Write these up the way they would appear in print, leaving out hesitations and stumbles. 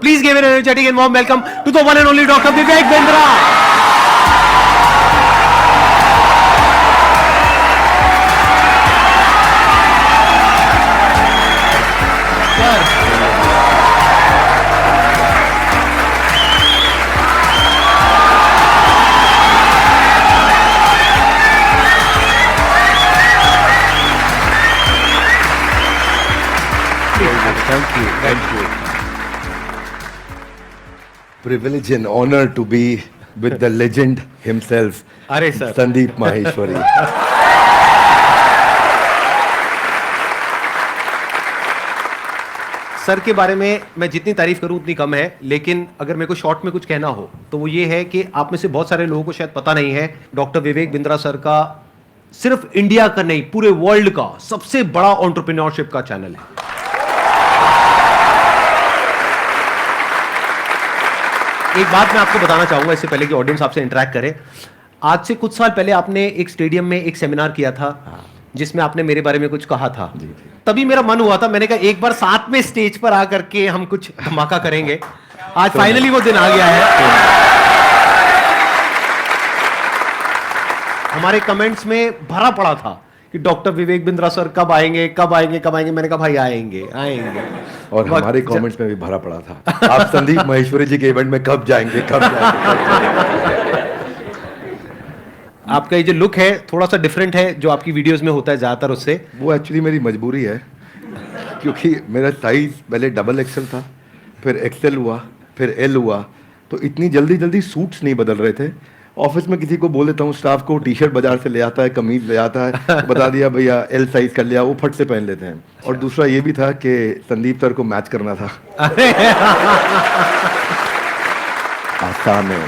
Please give an energetic and warm welcome to the one and only Dr. Vivek Bindra. Thank you. Privilege and honor to be with the legend himself, अरे sir, Sandeep Maheshwari. Sir के बारे में मैं जितनी तारीफ करूं उतनी कम है, लेकिन अगर मेरे को शॉर्ट में कुछ कहना हो तो वो ये है कि आप में से बहुत सारे लोगों को शायद पता नहीं है, डॉक्टर विवेक बिंद्रा सर का सिर्फ इंडिया का नहीं पूरे वर्ल्ड का सबसे बड़ा एंटरप्रेन्योरशिप का चैनल है। एक बात मैं आपको बताना चाहूंगा इससे पहले कि ऑडियंस आपसे इंटरेक्ट करे। आज से कुछ साल पहले आपने एक स्टेडियम में एक सेमिनार किया था जिसमें आपने मेरे बारे में कुछ कहा था। तभी मेरा मन हुआ था, मैंने कहा एक बार साथ में स्टेज पर आकर के हम कुछ धमाका करेंगे। आज फाइनली वो दिन आ गया है। हमारे कमेंट्स में भरा पड़ा था कि डॉक्टर विवेक बिंद्रा सर कब आएंगे कब आएंगे कब आएंगे। मैंने कहा भाई आएंगे आएंगे। और हमारे कमेंट्स में भी भरा पड़ा था, आप संदीप महेश्वरी जी के इवेंट में कब जाएंगे कब जाएंगे। आपका ये जो लुक है थोड़ा सा डिफरेंट है जो आपकी वीडियोस में होता है ज्यादातर उससे। वो एक्चुअली मेरी मजबूरी है, क्योंकि मेरा साइज पहले डबल एक्सेल था, फिर एक्सेल हुआ, फिर एल हुआ, तो इतनी जल्दी जल्दी सूट्स नहीं बदल रहे थे। ऑफिस में किसी को बोल देता हूँ स्टाफ को, टी शर्ट बाजार से ले आता है, कमीज ले आता है, बता दिया भैया एल साइज कर लिया, वो फट से पहन लेते हैं। और दूसरा ये भी था कि संदीप सर को मैच करना था। आसान है।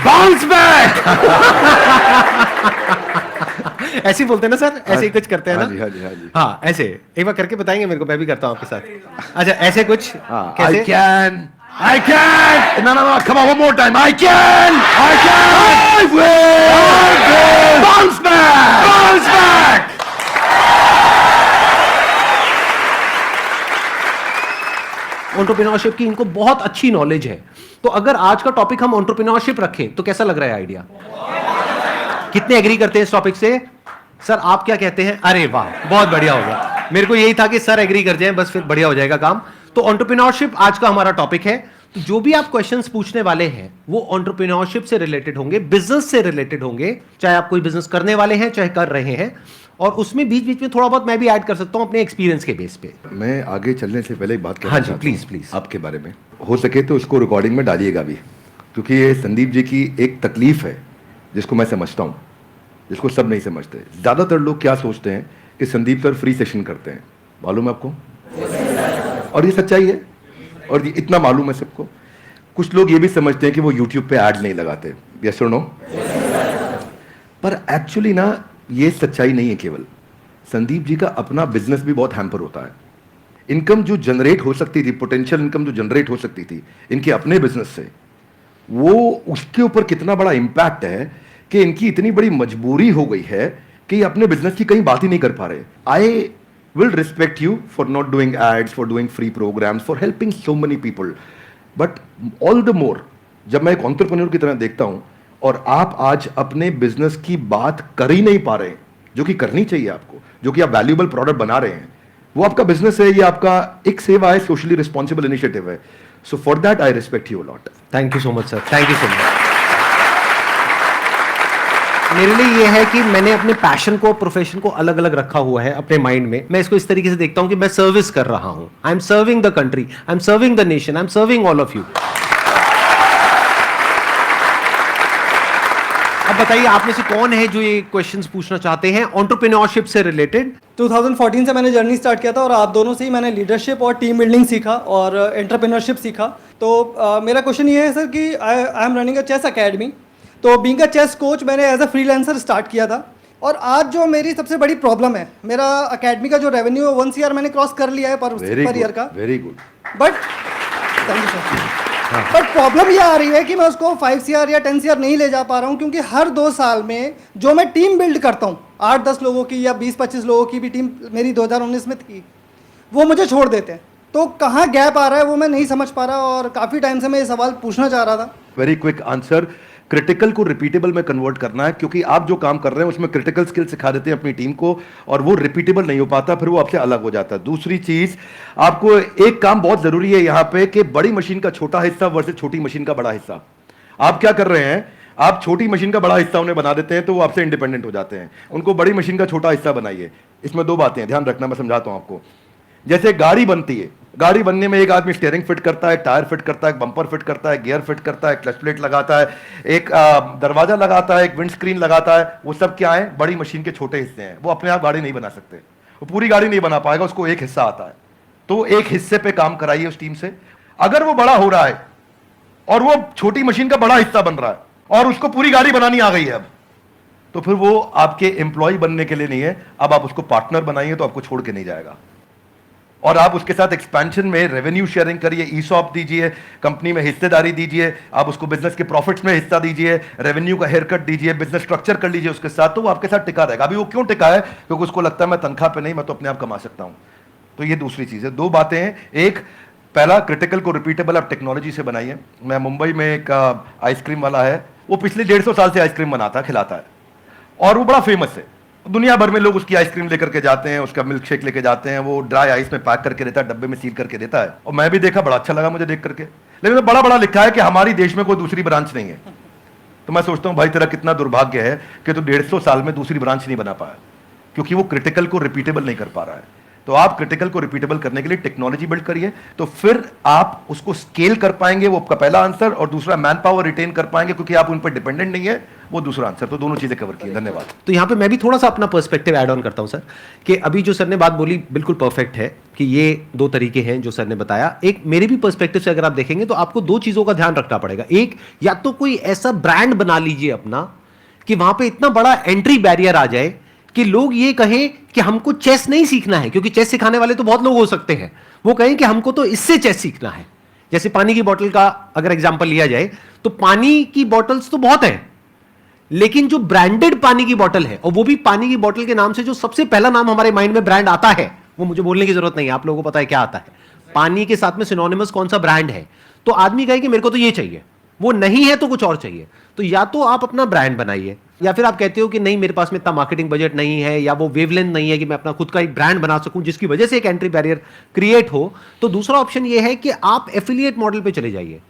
Bounce back. ऐसे ही बोलते हैं ना सर, ऐसे ही कुछ करते हैं ना। हाँ जी। हाँ ऐसे एक बार करके बताएंगे मेरे को, मैं भी करता हूँ आपके साथ। अच्छा ऐसे कुछ कैसे? I can! No, come on, one more time. I can! I will! Bounce back! Bounce back! Entrepreneurship की इनको बहुत अच्छी नॉलेज है। तो अगर आज का टॉपिक हम एंटरप्रेन्योरशिप रखें तो कैसा लग रहा है आइडिया? कितने एग्री करते हैं इस टॉपिक से? सर आप क्या कहते हैं? अरे वाह बहुत बढ़िया होगा। मेरे को यही था कि सर एग्री कर जाएं, बस फिर बढ़िया हो जाएगा काम। तो एंटरप्रेन्योरशिप आज का हमारा टॉपिक है। तो जो भी आप क्वेश्चंस पूछने वाले हैं वो एंटरप्रेन्योरशिप से रिलेटेड होंगे, बिजनेस से रिलेटेड होंगे, चाहे आप कोई बिजनेस करने वाले हैं चाहे कर रहे हैं। और उसमें बीच बीच में थोड़ा बहुत मैं भी ऐड कर सकता हूं अपने एक्सपीरियंस के बेस पे। मैं आगे चलने से पहले एक बात कहना हाँ जी चाहता हूं प्लीज आपके बारे में। हो सके तो इसको रिकॉर्डिंग में डालिएगा भी, क्योंकि ये संदीप जी की एक तकलीफ है जिसको मैं समझता हूँ, जिसको सब नहीं समझते। ज्यादातर लोग क्या सोचते हैं कि संदीप सर फ्री सेशन करते हैं, मालूम है आपको? और ये सच्चाई है, और ये इतना मालूम है सबको। कुछ लोग ये भी समझते हैं कि वो यूट्यूब पे ऐड नहीं लगाते, यस और नो? पर एक्चुअली ना ये सच्चाई नहीं है। केवल संदीप जी का अपना बिजनेस भी बहुत हैम्पर होता है। इनकम जो जनरेट हो सकती थी, पोटेंशियल इनकम जो जनरेट हो सकती थी इनके अपने बिजनेस से, वो उसके ऊपर कितना बड़ा इंपैक्ट है कि इनकी इतनी बड़ी मजबूरी हो गई है कि अपने बिजनेस की कहीं बात ही नहीं कर पा रहे। आई will respect you for not doing ads, for doing free programs, for helping so many people. But all the more, जब मैं एक entrepreneur की तरह देखता हूं और आप आज अपने बिजनेस की बात कर ही नहीं पा रहे हैं, जो कि करनी चाहिए आपको, जो कि आप वैल्यूएबल प्रोडक्ट बना रहे हैं, वो आपका बिजनेस है, ये आपका एक सेवा है, सोशली रिस्पॉन्सिबल इनिशिएटिव है। So for that I respect you a lot. Thank you so much sir, thank you so much. मेरे लिए ये है कि मैंने अपने पैशन को, प्रोफेशन को अलग अलग रखा हुआ है अपने माइंड में। मैं इसको इस तरीके से देखता हूं कि मैं सर्विस कर रहा हूं। I am serving the country, I am serving the nation, I am serving all of you. अब बताइए आप में से कौन है जो ये क्वेश्चंस पूछना चाहते हैं एंटरप्रेन्योरशिप से रिलेटेड? 2014 से मैंने जर्नी स्टार्ट किया था और आप दोनों से ही मैंने लीडरशिप और टीम बिल्डिंग सीखा और एंटरप्रेन्योरशिप सीखा। तो मेरा क्वेश्चन ये है सर कि I am running a chess academy. तो बीइंग अ चेस कोच मैंने एज अ फ्रीलांसर स्टार्ट किया था, और आज जो मेरी सबसे बड़ी प्रॉब्लम है, मेरा अकेडमी का जो रेवेन्यू है 1 CR मैंने क्रॉस कर लिया है पर ईयर का। Very good. But thank you sir. But problem ये आ रही है कि मैं उसको 5 CR या 10 CR नहीं ले जा पा रहा हूँ, क्योंकि हर 2 साल में जो मैं टीम बिल्ड करता हूँ, 8-10 लोगों की या 20-25 लोगों की भी टीम मेरी 2019 में थी, वो मुझे छोड़ देते हैं। तो कहाँ गैप आ रहा है वो मैं नहीं समझ पा रहा, और काफ़ी टाइम से मैं ये सवाल पूछना चाह रहा था। वेरी क्विक आंसर, क्रिटिकल को रिपीटेबल में कन्वर्ट करना है, क्योंकि आप जो काम कर रहे हैं उसमें क्रिटिकल स्किल सिखा देते हैं अपनी टीम को और वो रिपीटेबल नहीं हो पाता, फिर वो आपसे अलग हो जाता है। दूसरी चीज, आपको एक काम बहुत जरूरी है यहां पे कि बड़ी मशीन का छोटा हिस्सा वर्सेस छोटी मशीन का बड़ा हिस्सा। आप क्या कर रहे हैं, आप छोटी मशीन का बड़ा हिस्सा उन्हें बना देते हैं तो वो आपसे इंडिपेंडेंट हो जाते हैं। उनको बड़ी मशीन का छोटा हिस्सा बनाइए। इसमें दो बातें हैं, ध्यान रखना, मैं समझाता हूं आपको। जैसे गाड़ी बनती है, गाड़ी बनने में एक आदमी स्टीयरिंग फिट करता है, टायर फिट करता है, बम्पर फिट करता है, गियर फिट करता है, क्लच प्लेट लगाता है, एक दरवाजा लगाता है, एक विंड स्क्रीन लगाता है। वो सब क्या है, बड़ी मशीन के छोटे हिस्से हैं। वो अपने आप गाड़ी नहीं बना सकते, वो पूरी गाड़ी नहीं बना पाएगा, उसको एक हिस्सा आता है। तो एक हिस्से पे काम कराइए उस टीम से। अगर वो बड़ा हो रहा है और वो छोटी मशीन का बड़ा हिस्सा बन रहा है और उसको पूरी गाड़ी बनानी आ गई है अब, तो फिर वो आपके एम्प्लॉय बनने के लिए नहीं है। अब आप उसको पार्टनर बनाइए तो आपको छोड़ के नहीं जाएगा। और आप उसके साथ एक्सपेंशन में रेवेन्यू शेयरिंग करिए, ईसॉप दीजिए, कंपनी में हिस्सेदारी दीजिए, आप उसको बिजनेस के प्रॉफिट्स में हिस्सा दीजिए, रेवेन्यू का हेयर कट दीजिए, बिजनेस स्ट्रक्चर कर लीजिए उसके साथ, तो वो आपके साथ टिका रहेगा। अभी वो क्यों टिका है, क्योंकि उसको लगता है मैं तनख्वाह पे नहीं, मैं तो अपने आप कमा सकता हूं। तो ये दूसरी चीज है। दो बातें हैं, एक पहला, क्रिटिकल को रिपीटेबल आप टेक्नोलॉजी से बनाइए। मैं मुंबई में एक आइसक्रीम वाला है, वो पिछले 150 साल से आइसक्रीम बनाता है, खिलाता है, और वो बड़ा फेमस है। दुनिया भर में लोग उसकी आइसक्रीम लेकर के जाते हैं, उसका मिल्क शेक लेके जाते हैं, वो ड्राई आइस में पैक करके देता है, डब्बे में सील करके देता है। और मैं भी देखा, बड़ा अच्छा लगा मुझे देख करके, लेकिन तो बड़ा बड़ा लिखा है कि हमारी देश में कोई दूसरी ब्रांच नहीं है। तो मैं सोचता हूं भाई तेरा कितना दुर्भाग्य है कि तू 150 साल में दूसरी ब्रांच नहीं बना पाया, क्योंकि वो क्रिटिकल को रिपीटेबल नहीं कर पा रहा है। तो आप क्रिटिकल को रिपीटेबल करने के लिए टेक्नोलॉजी बिल्ड करिए, तो फिर आप उसको स्केल कर पाएंगे। वो आपका पहला आंसर। और दूसरा, मैन पावर रिटेन कर पाएंगे, क्योंकि आप उन पर डिपेंडेंट नहीं है, वो दूसरा आंसर। तो दोनों चीजें कवर की। धन्यवाद। तो यहाँ पे मैं भी थोड़ा सा अपना पर्सपेक्टिव ऐड ऑन करता हूँ सर, कि अभी जो सर ने बात बोली बिल्कुल परफेक्ट है कि ये दो तरीके हैं जो सर ने बताया। एक मेरे भी पर्सपेक्टिव से अगर आप देखेंगे तो आपको दो चीजों का ध्यान रखना पड़ेगा। एक, या तो कोई ऐसा ब्रांड बना लीजिए अपना कि वहां पे इतना बड़ा एंट्री बैरियर आ जाए कि लोग ये कहें कि हमको चेस नहीं सीखना है, क्योंकि चेस सिखाने वाले तो बहुत लोग हो सकते हैं, वो कहें कि हमको तो इससे चेस सीखना है। जैसे पानी की बोतल का अगर एग्जांपल लिया जाए, तो पानी की बोतल्स तो बहुत है, लेकिन जो ब्रांडेड पानी की बोतल है, और वो भी पानी की बोतल के नाम से जो सबसे पहला नाम हमारे माइंड में ब्रांड आता है, वो मुझे बोलने की जरूरत नहीं है, आप लोगों को पता है क्या आता है। पानी के साथ में सिनोनिमस कौन सा ब्रांड है, तो आदमी कहे कि मेरे को तो ये चाहिए, वो नहीं है तो कुछ और चाहिए। तो या तो आप अपना ब्रांड बनाइए, या फिर आप कहते हो कि नहीं मेरे पास में इतना मार्केटिंग बजट नहीं है, या वो वेवलेंथ नहीं है कि मैं अपना खुद का एक ब्रांड बना सकूं जिसकी वजह से एक एंट्री बैरियर क्रिएट हो, तो दूसरा ऑप्शन ये है कि आप एफिलिएट मॉडल पे चले जाइए।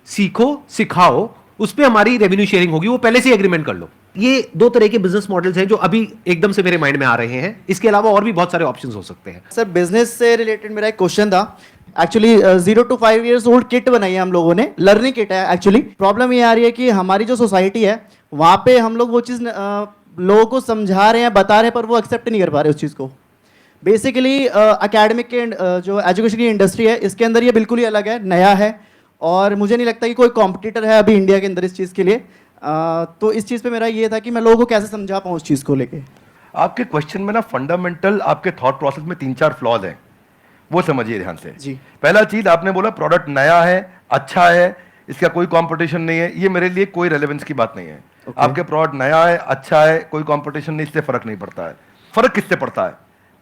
सीखो, सिखाओ, उस पर हमारी रेवेन्यू शेयरिंग होगी, वो पहले से एग्रीमेंट कर लो। ये दो तरह के बिजनेस मॉडल्स हैं जो अभी एकदम से मेरे माइंड में आ रहे हैं। इसके अलावा और भी बहुत सारे ऑप्शंस हो सकते हैं। सर बिजनेस से रिलेटेड मेरा एक क्वेश्चन था। Actually 0 to 5 years old kit बनाई है हम लोगों ने, लर्निंग किट है। एक्चुअली प्रॉब्लम ये आ रही है कि हमारी जो सोसाइटी है वहाँ पे हम लोग वो चीज़ लोगों को समझा रहे हैं, बता रहे हैं, पर वो एक्सेप्ट नहीं कर पा रहे उस चीज़ को। बेसिकली एकेडमिक के जो एजुकेशन की इंडस्ट्री है, इसके अंदर ये बिल्कुल ही अलग है, नया है, और मुझे नहीं लगता कि कोई कॉम्पिटिटर है अभी इंडिया के अंदर इस चीज़ के लिए। तो इस चीज़ पे मेरा ये था कि मैं लोगों को कैसे समझा पाऊँ उस चीज़ को लेके। आपके क्वेश्चन में ना फंडामेंटल आपके थॉट प्रोसेस में 3-4 फ्लॉज हैं, वो समझिए ध्यान से। जी। पहला चीज, आपने बोला प्रोडक्ट नया है, अच्छा है, इसका कोई कंपटीशन नहीं है। ये मेरे लिए कोई रेलेवेंस की बात नहीं है। आपके प्रोडक्ट नया है, अच्छा है, कोई कंपटीशन नहीं, इससे फर्क नहीं पड़ता है। फर्क किससे पड़ता है?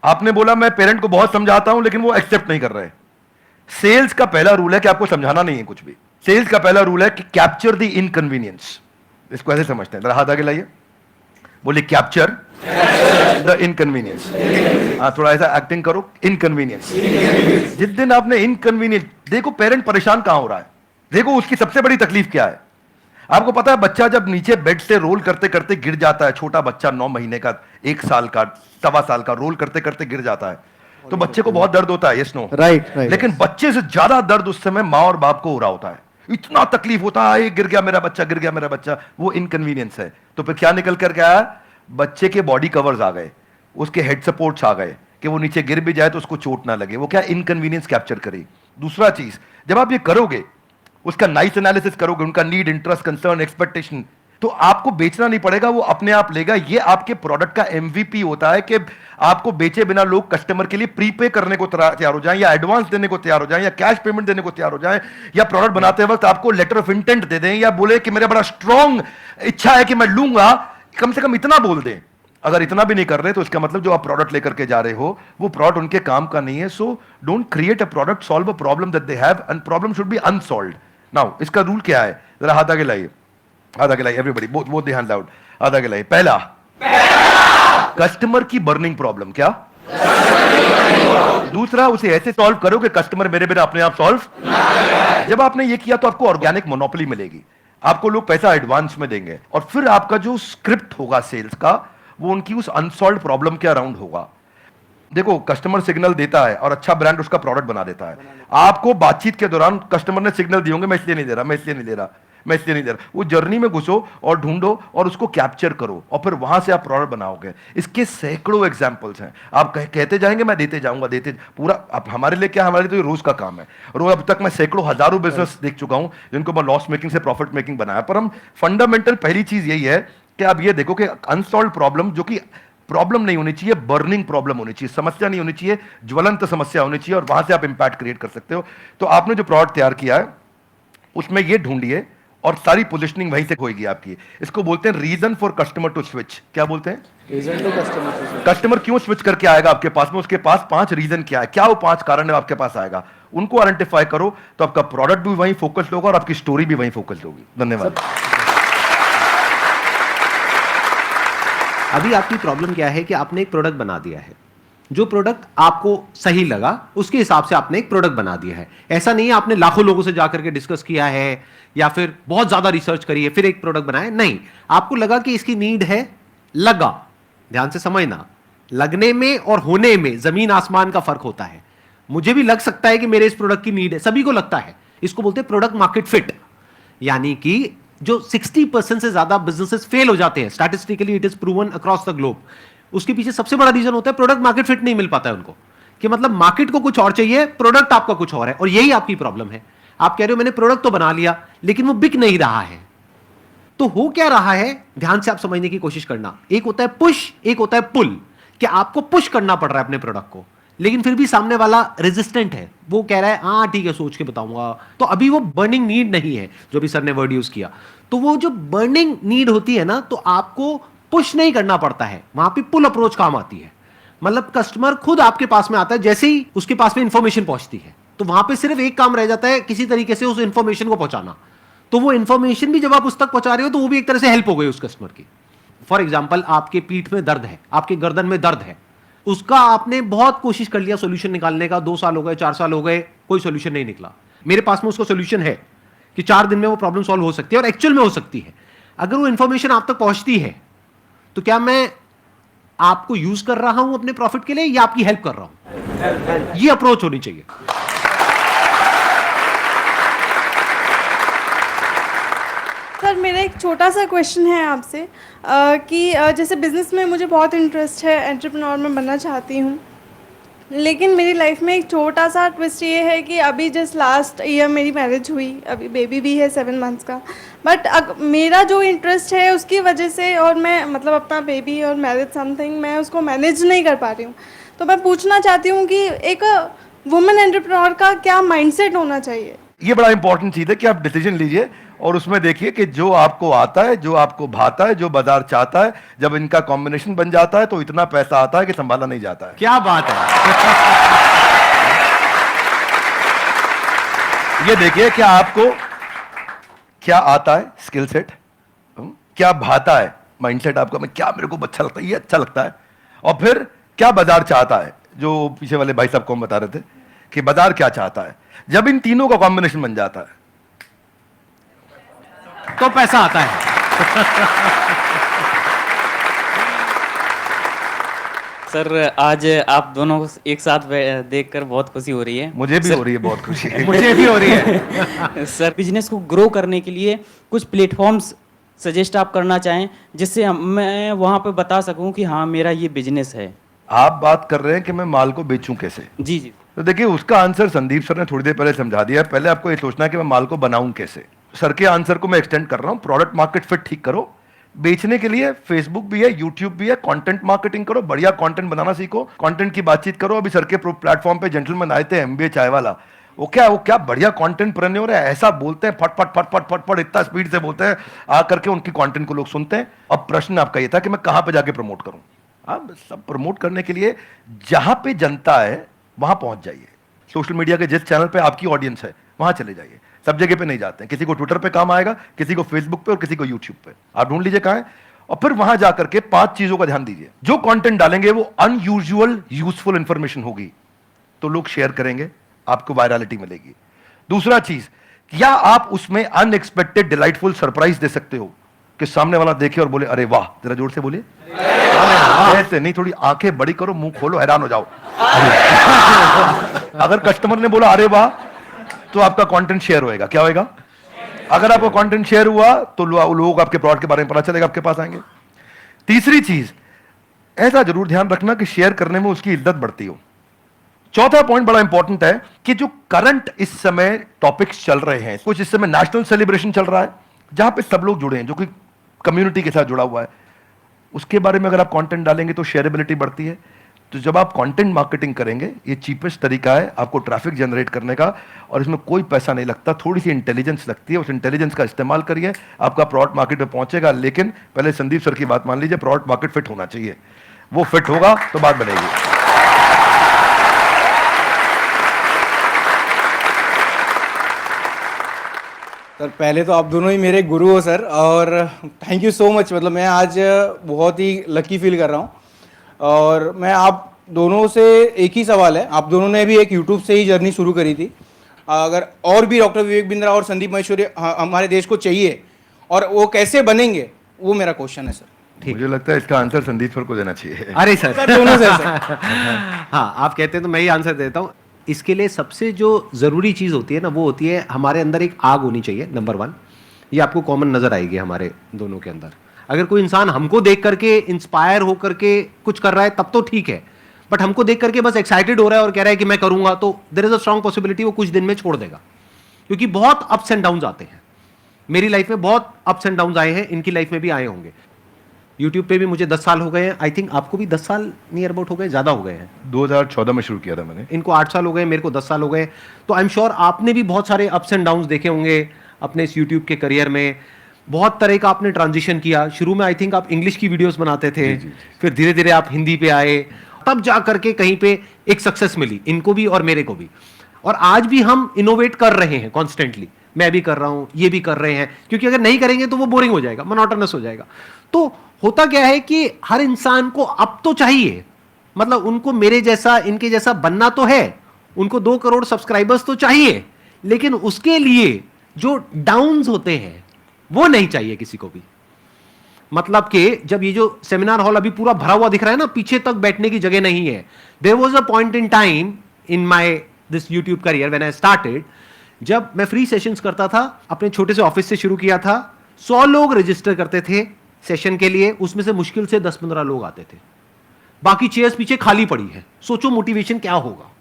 आपने बोला मैं पेरेंट को बहुत समझाता हूं लेकिन वो एक्सेप्ट नहीं कर रहे। सेल्स का पहला रूल है कि आपको समझाना नहीं है कुछ भी। सेल्स का पहला रूल है कि कैप्चर द इनकन्वीनियंस। इसको ऐसे समझते हैं, जरा हाथ आगे लाइए, बोलिए कैप्चर द इनकन्वीनियंस। थोड़ा ऐसा एक्टिंग करो, इनकन्वीनियंस। जिस दिन आपने इनकन्वीनियंस, देखो पेरेंट परेशान कहां हो रहा है, देखो उसकी सबसे बड़ी तकलीफ क्या है। आपको पता है बच्चा जब नीचे बेड से रोल करते करते गिर जाता है, छोटा बच्चा 9 महीने का, 1 साल का, 1.25 साल का, रोल करते करते गिर जाता है, तो बच्चे को बहुत दर्द होता है, यस नो? राइट। लेकिन बच्चे से ज्यादा दर्द उस समय माँ और बाप को हो रहा होता है। इतना तकलीफ होता है, गिर गया मेरा बच्चा, गिर गया मेरा बच्चा, वो इनकन्वीनियंस है। तो फिर क्या निकल कर गया? बच्चे के बॉडी कवर्स आ गए, उसके हेड सपोर्ट्स आ गए कि वो नीचे गिर भी जाए तो उसको चोट ना लगे। वो क्या इनकन्वीनियंस कैप्चर करे। दूसरा चीज, जब आप ये करोगे, उसका नाइस एनालिसिस करोगे, उनका नीड, इंटरेस्ट, कंसर्न, एक्सपेक्टेशन, तो आपको बेचना नहीं पड़ेगा, वो अपने आप लेगा। ये आपके प्रोडक्ट का एमवीपी होता है कि आपको बेचे बिना लोग कस्टमर के लिए प्रीपे करने को तैयार हो जाएं, या एडवांस देने को तैयार हो जाएं, या कैश पेमेंट देने को तैयार हो जाएं, या प्रोडक्ट बनाते वक्त आपको लेटर ऑफ इंटेंट दे दें, या बोले कि मेरा बड़ा स्ट्रॉन्ग इच्छा है कि मैं लूंगा, कम से कम इतना बोल दें। अगर इतना भी नहीं कर रहे तो इसका मतलब जो आप प्रोडक्ट लेकर के जा रहे हो वो प्रोडक्ट उनके काम का नहीं है. So don't create a product, solve a problem that they have and problem should be unsolved. Now इसका रूल क्या है, जरा हाथ आगे लाइए, हाथ आगे लाइए everybody, both the hands out, हाथ आगे लाइए. पहला, कस्टमर की बर्निंग प्रॉब्लम. क्या? दूसरा, उसे ऐसे सॉल्व करो कि कस्टमर मेरे बिना अपने आप सॉल्व. जब आपने ये किया तो आपको ऑर्गेनिक मोनोपोली मिलेगी, आपको लोग पैसा एडवांस में देंगे और फिर आपका जो स्क्रिप्ट होगा सेल्स का वो उनकी उस अनसॉल्व प्रॉब्लम के अराउंड होगा. देखो, कस्टमर सिग्नल देता है और अच्छा ब्रांड उसका प्रोडक्ट बना देता है. आपको बातचीत के दौरान कस्टमर ने सिग्नल दिए होंगे, मैं इसलिए नहीं दे रहा, मैं इसलिए नहीं दे रहा, मैं इसलिए नहीं दे रहा. वो जर्नी में घुसो और ढूंढो और उसको कैप्चर करो और फिर वहां से आप प्रोडक्ट बनाओगे. इसके सैकड़ों एग्जांपल्स हैं. आप कहते जाएंगे, मैं देते जाऊंगा, देते पूरा. अब हमारे लिए क्या, हमारे लिए तो ये रोज का काम है. रोज अब तक मैं सैकड़ों हजारों बिजनेस देख चुका हूं जिनको मैं लॉस मेकिंग से प्रॉफिट मेकिंग बनाया. पर हम फंडामेंटल पहली चीज यही है कि आप ये देखो कि अनसॉल्व प्रॉब्लम, जो कि प्रॉब्लम नहीं होनी चाहिए, बर्निंग प्रॉब्लम होनी चाहिए, समस्या नहीं होनी चाहिए, ज्वलंत समस्या होनी चाहिए, और वहां से आप इंपैक्ट क्रिएट कर सकते हो. तो आपने जो प्रोडक्ट तैयार किया है उसमें ये ढूंढिए और सारी पोजीशनिंग वहीं से होगी आपकी. इसको बोलते हैं reason for customer to switch. क्या बोलते हैं? Reason to customer. कस्टमर क्यों स्विच करके आएगा आपके पास में, उसके पास 5 रीजन क्या है, क्या वो 5 कारण है आपके पास आएगा. उनको आइडेंटिफाई करो तो आपका प्रोडक्ट भी वहीं फोकस्ड होगा और आपकी स्टोरी भी वहीं फोकस्ड होगी. धन्यवाद. अभी आपकी प्रॉब्लम क्या है कि आपने एक प्रोडक्ट बना दिया है, जो प्रोडक्ट आपको सही लगा उसके हिसाब से आपने एक प्रोडक्ट बना दिया है. ऐसा नहीं है आपने लाखों लोगों से जाकर के डिस्कस किया है या फिर बहुत ज्यादा रिसर्च करी है फिर एक प्रोडक्ट बनाया. नहीं, आपको लगा कि इसकी नीड है, लगा. ध्यान से समझना, लगने में और होने में जमीन आसमान का फर्क होता है. मुझे भी लग सकता है कि मेरे इस प्रोडक्ट की नीड है, सभी को लगता है. इसको बोलते हैं प्रोडक्ट मार्केट फिट. यानी कि जो 60% से ज्यादा बिजनेसेस फेल हो जाते हैं, statistically it is proven across the globe, उसके पीछे सबसे बड़ा रीजन होता है प्रोडक्ट मार्केट फिट नहीं मिल पाता है उनको. कि मतलब मार्केट को कुछ और चाहिए, प्रोडक्ट आपका कुछ और है. और यही आपकी प्रॉब्लम है. आप कह रहे हो मैंने प्रोडक्ट तो बना लिया लेकिन वो बिक नहीं रहा है. तो हो क्या रहा है, ध्यान से आप समझने की कोशिश करना. एक होता है पुश, एक होता है पुल. कि आपको पुश करना पड़ रहा है अपने प्रोडक्ट को, लेकिन फिर भी सामने वाला रेजिस्टेंट है. वो कह रहा है हाँ ठीक है, सोच के बताऊंगा. तो अभी वो बर्निंग नीड नहीं है, जो भी सर ने वर्ड यूज किया. तो वो जो बर्निंग नीड होती है ना, तो आपको पुश नहीं करना पड़ता है, वहां पे पुल अप्रोच काम आती है. मतलब कस्टमर खुद आपके पास में आता है, जैसे ही उसके पास में इंफॉर्मेशन पहुंचती है तो वहां पे सिर्फ एक काम रह जाता है, किसी तरीके से उस इंफॉर्मेशन को पहुंचाना. तो वो इंफॉर्मेशन भी जब आप उस तक पहुंचा रहे हो तो वो भी एक तरह से हेल्प हो गई उस कस्टमर की. फॉर एग्जाम्पल, आपके पीठ में दर्द है, आपके गर्दन में दर्द है, उसका आपने बहुत कोशिश कर लिया सोल्यूशन निकालने का, 2 साल हो गए, 4 साल हो गए, कोई सोल्यूशन नहीं निकला. मेरे पास में उसका सोल्यूशन है कि 4 दिन में वो प्रॉब्लम सॉल्व हो सकती है, और एक्चुअल में हो सकती है. अगर वो इंफॉर्मेशन आप तक पहुंचती है तो क्या मैं आपको यूज कर रहा हूं अपने प्रॉफिट के लिए या आपकी हेल्प कर रहा हूं? ये अप्रोच होनी चाहिए. सर, मेरा एक छोटा सा क्वेश्चन है आपसे कि जैसे बिज़नेस में मुझे बहुत इंटरेस्ट है, एंटरप्रेन्योर में बनना चाहती हूँ, लेकिन मेरी लाइफ में एक छोटा सा ट्विस्ट ये है कि अभी जस्ट लास्ट ईयर मेरी मैरिज हुई, अभी बेबी भी है 7 मंथ्स का. बट मेरा जो इंटरेस्ट है उसकी वजह से, और मैं मतलब अपना बेबी और मैरिज समथिंग मैं उसको मैनेज नहीं कर पा रही हूँ. तो मैं पूछना चाहती हूँ कि एक वुमेन एंटरप्रेन्योर का क्या माइंडसेट होना चाहिए. ये बड़ा इंपॉर्टेंट चीज है कि आप डिसीजन लीजिए और उसमें देखिए कि जो आपको आता है, जो आपको भाता है, जो बाजार चाहता है, जब इनका कॉम्बिनेशन बन जाता है तो इतना पैसा आता है कि संभाला नहीं जाता है. क्या बात है. ये देखिए क्या आपको क्या आता है, स्किल सेट, क्या भाता है, माइंडसेट आपका, मैं क्या मेरे को अच्छा लगता है, ये अच्छा लगता है, और फिर क्या बाजार चाहता है, जो पीछे वाले भाई साहब को हम बता रहे थे कि बाजार क्या चाहता है. जब इन तीनों का कॉम्बिनेशन बन जाता है तो पैसा आता है. सर, आज आप दोनों को एक साथ देखकर बहुत खुशी हो रही है. मुझे भी हो रही है बहुत खुशी. मुझे भी हो रही है. सर, बिजनेस को ग्रो करने के लिए कुछ प्लेटफॉर्म्स सजेस्ट आप करना चाहें जिससे मैं वहां पे बता सकूं कि हाँ मेरा ये बिजनेस है. आप बात कर रहे हैं कि मैं माल को बेचूं कैसे. जी जी. तो देखिए उसका आंसर संदीप सर ने थोड़ी देर पहले समझा दिया. पहले आपको ये सोचना है कि मैं माल को बनाऊं कैसे. सर के आंसर को मैं एक्सटेंड कर रहा हूं. प्रोडक्ट मार्केट फिट ठीक करो. बेचने के लिए फेसबुक भी है, यूट्यूब भी है, कंटेंट मार्केटिंग करो, बढ़िया कंटेंट बनाना सीखो, कंटेंट की बातचीत करो. अभी सर के प्लेटफॉर्म पे जेंटलमैन आए थे, एमबीए चाय वाला, वो क्या बढ़िया कंटेंट प्रेन्योर है, ऐसा बोलते हैं फट फट फट फट फट फट इतना स्पीड से बोलते हैं, आ करके उनकी कंटेंट को लोग सुनते हैं. अब प्रश्न आपका ये था कि मैं कहां पे जाके प्रमोट करूं. आप सब प्रमोट करने के लिए जहां पे जनता है वहां पहुंच जाइए। सोशल मीडिया के जिस चैनल पे आपकी ऑडियंस है वहां चले जाइए, सब जगह पे नहीं जाते हैं। किसी को ट्विटर पे काम आएगा, किसी को फेसबुक पे और किसी को यूट्यूब पे। आप ढूंढ लीजिए कहां है और फिर वहां जाकर के 5 चीजों का ध्यान दीजिए। जो कंटेंट डालेंगे वो अनयूजुअल यूजफुल इंफॉर्मेशन होगी तो लोग शेयर करेंगे, आपको वायरलिटी मिलेगी। दूसरा चीज, क्या आप उसमें अनएक्सपेक्टेड डिलाइटफुल सरप्राइज दे सकते हो कि सामने वाला देखे और बोले अरे वाह, जरा जोर से बोलिए ऐसे नहीं, थोड़ी आंखें बड़ी करो, मुंह खोलो, हैरान हो जाओ। अगर कस्टमर ने बोला अरे वाह तो आपका कंटेंट शेयर होएगा। क्या होएगा? अगर आपका कंटेंट शेयर हुआ तो लोग आपके प्रोडक्ट के बारे में पता चलेगा, आपके पास आएंगे। तीसरी चीज, ऐसा जरूर ध्यान रखना कि शेयर करने में उसकी इज्जत बढ़ती हो। चौथा पॉइंट बड़ा इंपॉर्टेंट है कि जो करंट इस समय टॉपिक्स चल रहे हैं, कुछ इस समय नेशनल सेलिब्रेशन चल रहा है जहां पे सब लोग जुड़े हैं, जो कि कम्युनिटी के साथ जुड़ा हुआ है, उसके बारे में अगर आप कंटेंट डालेंगे तो शेयरेबिलिटी बढ़ती है। तो जब आप कंटेंट मार्केटिंग करेंगे, ये चीपेस्ट तरीका है आपको ट्रैफिक जनरेट करने का, और इसमें कोई पैसा नहीं लगता, थोड़ी सी इंटेलिजेंस लगती है। उस इंटेलिजेंस का इस्तेमाल करिए, आपका प्रोडक्ट मार्केट में पहुंचेगा। लेकिन पहले संदीप सर की बात मान लीजिए, प्रोडक्ट मार्केट फिट होना चाहिए। वो फिट होगा तो बात बनेगी। सर पहले तो आप दोनों ही मेरे गुरु हो सर, और थैंक यू सो मच। मतलब मैं आज बहुत ही लकी फील कर रहा हूँ। और मैं आप दोनों से एक ही सवाल है, आप दोनों ने भी एक यूट्यूब से ही जर्नी शुरू करी थी, अगर और भी डॉक्टर विवेक बिंद्रा और संदीप महेश्वरी हमारे देश को चाहिए और वो कैसे बनेंगे, वो मेरा क्वेश्चन है सर। मुझे लगता है इसका आंसर संदीप सर को देना चाहिए। अरे सर, सर दोनों से सर। हाँ, आप कहते हैं तो मैं ही आंसर देता हूँ। इसके लिए सबसे जो ज़रूरी चीज़ होती है ना, वो होती है हमारे अंदर एक आग होनी चाहिए, नंबर 1। ये आपको कॉमन नज़र आएगी हमारे दोनों के अंदर। अगर कोई इंसान हमको देख करके इंस्पायर होकर के कुछ कर रहा है तब तो ठीक है, बट हमको देख करके बस एक्साइटेड हो रहा है और कह रहा है कि मैं करूंगा, तो there is a strong possibility वो कुछ दिन में छोड़ देगा, क्योंकि बहुत अप्स एंड डाउन्स आते हैं। मेरी लाइफ में बहुत अप्स एंड डाउन्स आए हैं, इनकी लाइफ में भी आए होंगे। यूट्यूब पे भी मुझे 10 साल हो गए हैं, आई थिंक आपको भी 10 साल नियर अबाउट हो गए, ज़्यादा हो गए हैं। 2014 में शुरू किया था मैंने। इनको 8 साल हो गए, मेरे को 10 साल हो गए। तो आई एम श्योर आपने भी बहुत सारे अप्स एंड डाउन्स देखे होंगे अपने इस यूट्यूब के करियर में। बहुत तरह का आपने ट्रांजिशन किया। शुरू में आई थिंक आप इंग्लिश की वीडियोस बनाते थे, फिर धीरे धीरे आप हिंदी पे आए, तब जा करके कहीं पे एक सक्सेस मिली इनको भी और मेरे को भी। और आज भी हम इनोवेट कर रहे हैं कॉन्स्टेंटली, मैं भी कर रहा हूं, ये भी कर रहे हैं, क्योंकि अगर नहीं करेंगे तो वो बोरिंग हो जाएगा, मोनोटोनस हो जाएगा। तो होता क्या है कि हर इंसान को अब तो चाहिए, मतलब उनको मेरे जैसा इनके जैसा बनना तो है, उनको 2 करोड़ सब्सक्राइबर्स तो चाहिए, लेकिन उसके लिए जो डाउन्स होते हैं वो नहीं चाहिए किसी को भी। मतलब कि जब ये जो सेमिनार हॉल अभी पूरा भरा हुआ दिख रहा है ना, पीछे तक बैठने की जगह नहीं है। There was a point in time in my this YouTube career when I started, जब मैं फ्री सेशंस करता था, अपने छोटे से ऑफिस से शुरू किया था। 100 लोग रजिस्टर करते थे सेशन के लिए, उसमें से मुश्किल से 10-15 लोग आते थे, बाकी चेयर्स पीछे खाली पड़ी है। सोचो मोटिवेशन क्या होगा।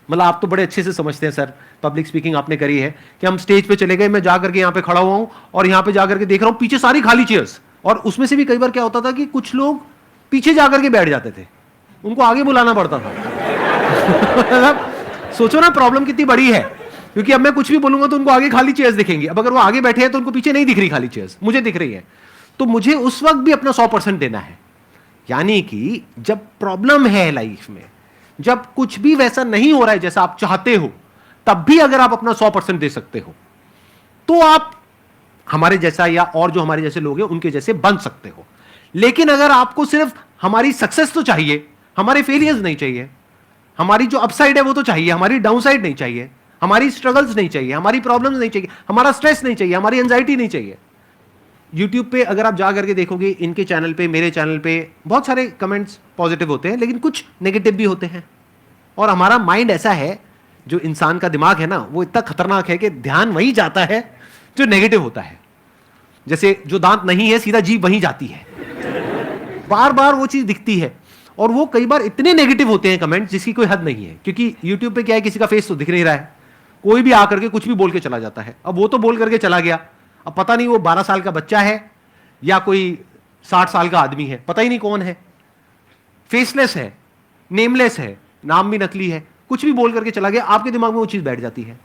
मतलब आप तो बड़े अच्छे से समझते हैं सर, पब्लिक स्पीकिंग आपने करी है, कि हम स्टेज पे चले गए, मैं जाकर के यहाँ पे खड़ा हुआ हूँ और यहाँ पे जाकर के देख रहा हूँ पीछे सारी खाली चेयर्स, और उसमें से भी कई बार क्या होता था कि कुछ लोग पीछे जाकर के बैठ जाते थे, उनको आगे बुलाना पड़ता था। मतलब सोचो ना प्रॉब्लम कितनी बड़ी है, क्योंकि अब मैं कुछ भी बोलूंगा तो उनको आगे खाली चेयर्स दिखेंगी। अब अगर वो आगे बैठे हैं तो उनको पीछे नहीं दिख रही खाली चेयर्स, मुझे दिख रही है। तो मुझे उस वक्त भी अपना 100% देना है। यानी कि जब प्रॉब्लम है लाइफ में, जब कुछ भी वैसा नहीं हो रहा है जैसा आप चाहते हो, तब भी अगर आप अपना 100% दे सकते हो तो आप हमारे जैसा या और जो हमारे जैसे लोग हैं उनके जैसे बन सकते हो। लेकिन अगर आपको सिर्फ हमारी सक्सेस तो चाहिए, हमारे फेलियर्स नहीं चाहिए, हमारी जो अपसाइड है वो तो चाहिए, हमारी डाउनसाइड नहीं चाहिए, हमारी स्ट्रगल्स नहीं चाहिए, हमारी प्रॉब्लम्स नहीं चाहिए, हमारा स्ट्रेस नहीं चाहिए, हमारी एंजाइटी नहीं चाहिए। YouTube पे अगर आप जा करके देखोगे, इनके चैनल पे, मेरे चैनल पे बहुत सारे कमेंट्स पॉजिटिव होते हैं, लेकिन कुछ नेगेटिव भी होते हैं। और हमारा माइंड ऐसा है, जो इंसान का दिमाग है ना, वो इतना खतरनाक है कि ध्यान वहीं जाता है जो नेगेटिव होता है। जैसे जो दांत नहीं है, सीधा जीभ वहीं जाती है, बार बार वो चीज दिखती है। और वो कई बार इतने नेगेटिव होते हैं कमेंट जिसकी कोई हद नहीं है, क्योंकि यूट्यूब पे क्या है, किसी का फेस तो दिख नहीं रहा है, कोई भी आकर के कुछ भी बोल के चला जाता है। अब वो तो बोल करके चला गया, अब पता नहीं वो 12 साल का बच्चा है या कोई 60 साल का आदमी है, पता ही नहीं कौन है, फेसलेस है, नेमलेस है, नाम भी नकली है, कुछ भी बोल करके चला गया, आपके दिमाग में वो चीज बैठ जाती है।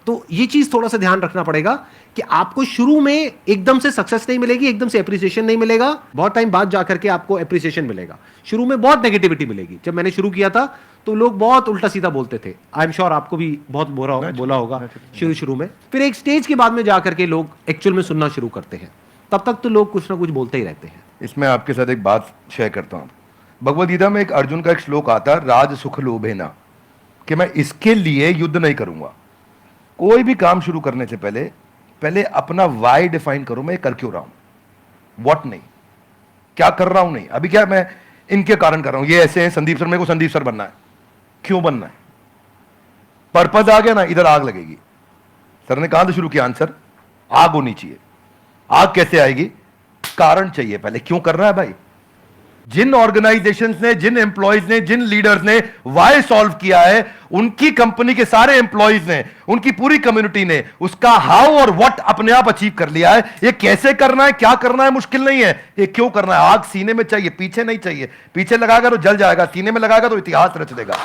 तो ये चीज थोड़ा सा ध्यान रखना पड़ेगा कि आपको शुरू में एकदम से सक्सेस नहीं मिलेगी, एकदम से एप्रिसिएशन नहीं मिलेगा, बहुत टाइम बाद जाकर के आपको एप्रिसिएशन मिलेगा। शुरू में बहुत नेगेटिविटी मिलेगी। जब मैंने शुरू किया था तो लोग बहुत उल्टा सीधा बोलते थे, आई एम श्योर आपको भी बहुत बोला होगा शुरू में। फिर एक स्टेज के बाद में जाकर के लोग एक्चुअल में सुनना शुरू करते हैं, तब तक तो लोग कुछ ना कुछ बोलते ही रहते हैं। इसमें आपके साथ एक बात शेयर करता हूं। भगवद गीता में एक अर्जुन का एक श्लोक आता है, राज सुख लोभे ना, कि मैं इसके लिए युद्ध नहीं करूंगा। कोई भी काम शुरू करने से पहले अपना वाई डिफाइन करो, मैं कर क्यों रहा हूं, व्हाट नहीं, क्या कर रहा हूं नहीं। अभी क्या मैं इनके कारण कर रहा हूं, ये ऐसे हैं संदीप सर, मेरे को संदीप सर बनना है, क्यों बनना है, पर्पज आ गया ना, इधर आग लगेगी। सर ने कहां से शुरू किया आंसर, आग होनी चाहिए। आग कैसे आएगी, कारण चाहिए पहले, क्यों कर रहा है भाई। जिन ऑर्गेनाइजेशंस ने, जिन एम्प्लॉयज ने, जिन लीडर्स ने वाई सॉल्व किया है, उनकी कंपनी के सारे एम्प्लॉयज ने, उनकी पूरी कम्युनिटी ने उसका हाउ और व्हाट अपने आप अचीव कर लिया है। ये कैसे करना है, क्या करना है, मुश्किल नहीं है, ये क्यों करना है। आग सीने में चाहिए, पीछे नहीं चाहिए। पीछे लगाएगा तो जल जाएगा, सीने में लगाएगा तो इतिहास रच देगा।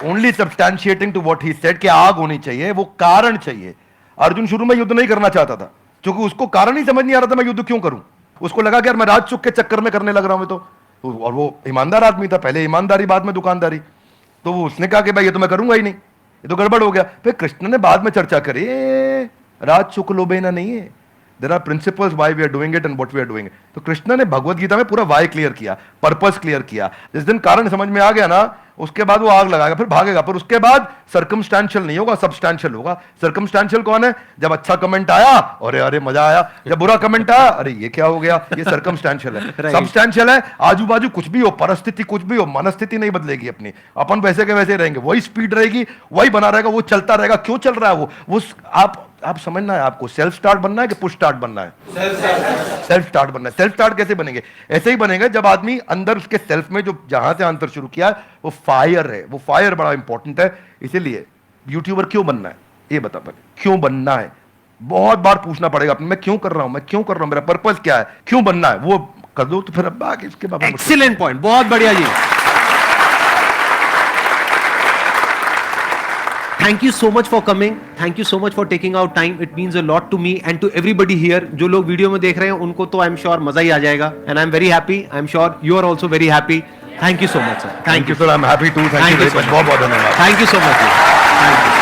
Only substantiating to what he said कि आग होनी चाहिए, वो कारण चाहिए। अर्जुन शुरू में युद्ध नहीं करना चाहता था, क्योंकि उसको कारण ही समझ नहीं आ रहा था मैं युद्ध क्यों करूं। उसको लगा कि यार मैं राज चुक के चक्कर में करने लग रहा हूं तो, और वो ईमानदार आदमी था, पहले ईमानदारी बाद में दुकानदारी। तो वो उसने कहा कि भाई ये तो मैं करूंगा ही नहीं, ये तो गड़बड़ हो गया। फिर कृष्ण ने बाद में चर्चा करी, राज चुक लोभेना नहीं है, there are principles why we are doing it and what we are doing. तो कृष्ण ने भगवत गीता में पूरा व्हाई क्लियर किया, पर्पस क्लियर किया। जिस दिन कारण समझ में आ गया ना, उसके बाद वो आग लगाएगा, फिर भागेगा। पर उसके बाद सर्कमस्टेंशियल नहीं होगा, सब्सटेंशियल होगा। सर्कमस्टेंशियल कौन है, जब अच्छा कमेंट आया अरे अरे मजा आया, जब बुरा कमेंट आया अरे ये क्या हो गया, ये सर्कमस्टेंशियल है। सब्सटेंशियल है, आजू बाजू कुछ भी हो, परिस्थिति कुछ भी हो, मनस्थिति नहीं बदलेगी अपनी, अपन वैसे के वैसे रहेंगे, वही स्पीड रहेगी, वही बना रहेगा, वो चलता रहेगा। क्यों चल रहा है वो आप समझना है, आपको सेल्फ स्टार्ट बनना है कि पुश स्टार्ट बनना है। सेल्फ स्टार्ट बनना है। सेल्फ स्टार्ट कैसे बनेंगे, ऐसे ही बनेंगे जब आदमी अंदर उसके सेल्फ में जो जहां से आंसर शुरू किया है वो फायर है। वो फायर बड़ा इंपॉर्टेंट है। इसीलिए यूट्यूबर क्यों बनना है, ये बता पाए, क्यों बनना है, बहुत बार पूछना पड़ेगा अपने, मैं क्यों कर रहा हूं, मैं क्यों कर रहा हूं, मेरा पर्पस क्या है, क्यों बनना है, वो कर दो तो फिर अब आगे इसके बाद। एक्सीलेंट पॉइंट, बहुत बढ़िया जी। Thank you so much for coming. Thank you so much for taking out time. It means a lot to me and to everybody here. जो लोग वीडियो में देख रहे हैं उनको तो I'm sure मजा ही आ जाएगा. And I'm very happy. I'm sure you are also very happy. Thank you so much, sir. Thank you, sir. I'm happy too. Thank you very much. बहुत धन्यवाद. Thank you so much. Thank you.